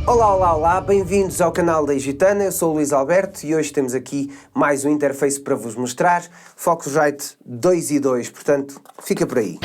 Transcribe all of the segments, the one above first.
Olá, olá, olá, bem-vindos ao canal da Gitana, eu sou o Luís Alberto e hoje temos aqui mais um interface para vos mostrar, Focusrite 2 e 2, portanto, fica por aí.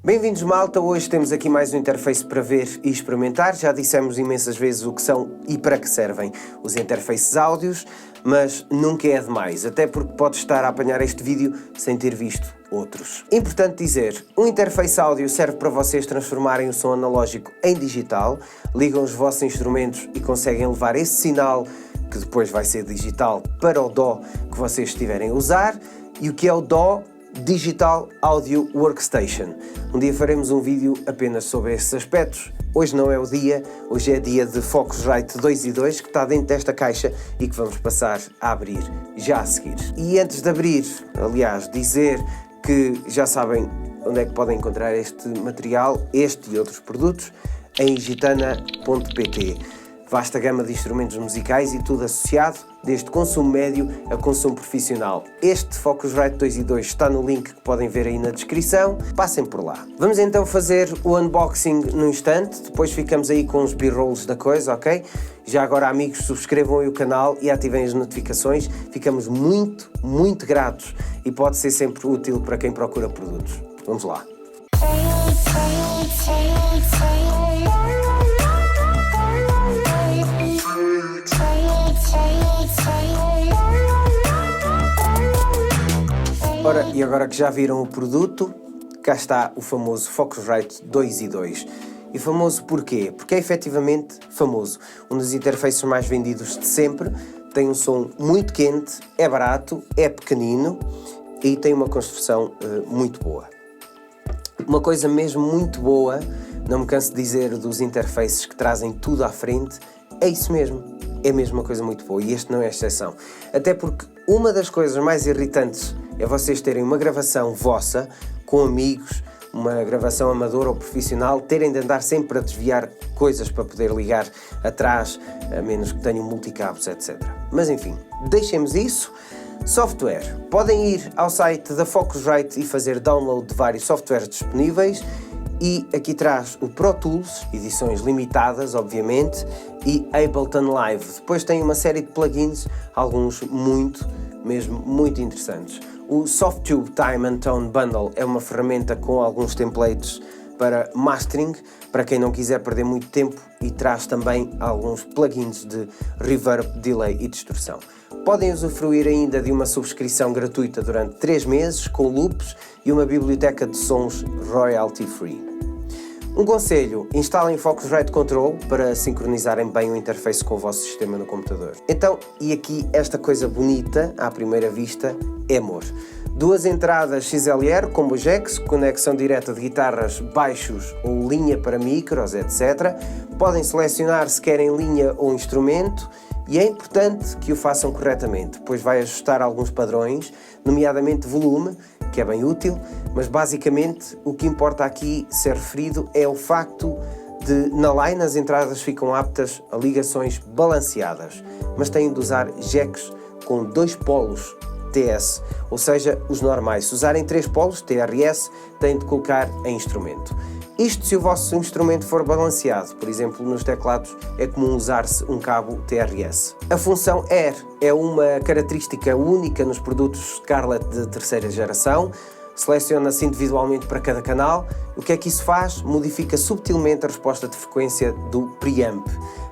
Bem-vindos, malta, hoje temos aqui mais um interface para ver e experimentar. Já dissemos imensas vezes o que são e para que servem os interfaces áudios, mas nunca é demais, até porque pode estar a apanhar este vídeo sem ter visto outros. Importante dizer, um interface áudio serve para vocês transformarem o som analógico em digital, ligam os vossos instrumentos e conseguem levar esse sinal, que depois vai ser digital, para o DAW que vocês estiverem a usar. E o que é o DAW? Digital Audio Workstation. Um dia faremos um vídeo apenas sobre esses aspectos. Hoje não é o dia, hoje é dia de Focusrite 2 e 2 que está dentro desta caixa e que vamos passar a abrir já a seguir. E antes de abrir, aliás, dizer que já sabem onde é que podem encontrar este material, este e outros produtos, em gitana.pt. Vasta gama de instrumentos musicais e tudo associado, desde consumo médio a consumo profissional. Este Focusrite 2 e 2 está no link que podem ver aí na descrição, passem por lá. Vamos então fazer o unboxing no instante, depois ficamos aí com os b-rolls da coisa, ok? Já agora, amigos, subscrevam aí o canal e ativem as notificações, ficamos muito, muito gratos e pode ser sempre útil para quem procura produtos. Vamos lá. Ora, e agora que já viram o produto, cá está o famoso Focusrite 2 e 2. E famoso porquê? Porque é efetivamente famoso. Um dos interfaces mais vendidos de sempre, tem um som muito quente, é barato, é pequenino e tem uma construção muito boa. Uma coisa mesmo muito boa, não me canso de dizer dos interfaces que trazem tudo à frente, é isso mesmo. É mesmo uma coisa muito boa e este não é exceção. Até porque uma das coisas mais irritantes é vocês terem uma gravação vossa, com amigos, uma gravação amadora ou profissional, terem de andar sempre a desviar coisas para poder ligar atrás, a menos que tenham multicabos, etc. Mas enfim, deixemos isso. Software. Podem ir ao site da Focusrite e fazer download de vários softwares disponíveis. E aqui traz o Pro Tools, edições limitadas, obviamente, e Ableton Live. Depois tem uma série de plugins, alguns mesmo muito interessantes. O Softube Time and Tone Bundle é uma ferramenta com alguns templates para mastering, para quem não quiser perder muito tempo, e traz também alguns plugins de reverb, delay e distorção. Podem usufruir ainda de uma subscrição gratuita durante 3 meses, com loops e uma biblioteca de sons royalty free. Um conselho, instalem Focusrite Control para sincronizarem bem o interface com o vosso sistema no computador. Então, e aqui esta coisa bonita, à primeira vista, é amor. 2 entradas XLR, combo jacks, conexão direta de guitarras, baixos ou linha para micros, etc. Podem selecionar se querem linha ou instrumento e é importante que o façam corretamente, pois vai ajustar alguns padrões, nomeadamente volume, que é bem útil, mas basicamente o que importa aqui ser referido é o facto de na line as entradas ficam aptas a ligações balanceadas, mas têm de usar jacks com 2 polos TS, ou seja, os normais. Se usarem 3 polos TRS, têm de colocar em instrumento. Isto se o vosso instrumento for balanceado, por exemplo, nos teclados é comum usar-se um cabo TRS. A função Air é uma característica única nos produtos Scarlett de terceira geração, seleciona-se individualmente para cada canal. O que é que isso faz? Modifica subtilmente a resposta de frequência do preamp,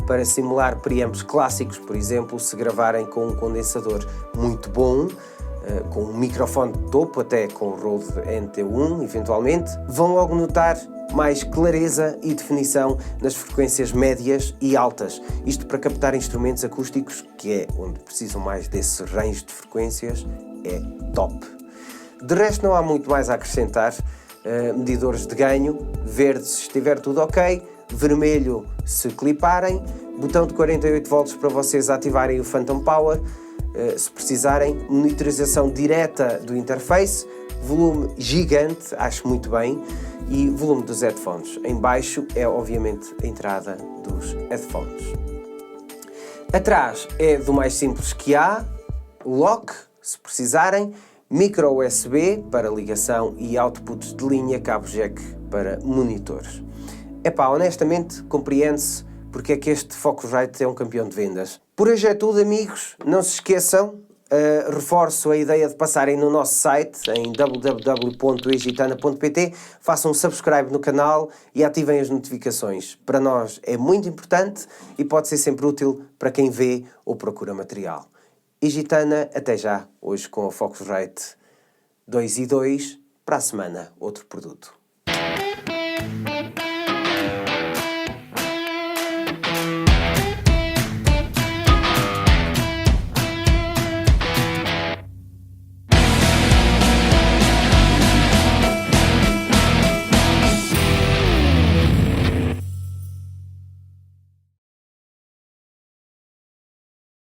para simular preamps clássicos, por exemplo, se gravarem com um condensador muito bom, com um microfone de topo, até com o Rode NT1, eventualmente, vão logo notar mais clareza e definição nas frequências médias e altas. Isto para captar instrumentos acústicos, que é onde precisam mais desse range de frequências, é top. De resto não há muito mais a acrescentar. Medidores de ganho, verde se estiver tudo ok, vermelho se cliparem, botão de 48 volts para vocês ativarem o Phantom Power, se precisarem, monitorização direta do interface, volume gigante, acho muito bem, e volume dos headphones. Em baixo é obviamente a entrada dos headphones. Atrás é do mais simples que há, lock, se precisarem, micro USB para ligação e outputs de linha, cabo jack para monitores. Honestamente, compreende-se porque é que este Focusrite é um campeão de vendas. Por hoje é tudo, amigos. Não se esqueçam, reforço a ideia de passarem no nosso site em www.egitana.pt, façam um subscribe no canal e ativem as notificações. Para nós é muito importante e pode ser sempre útil para quem vê ou procura material. Egitana, até já, hoje com a Focusrite 2 e 2, para a semana outro produto.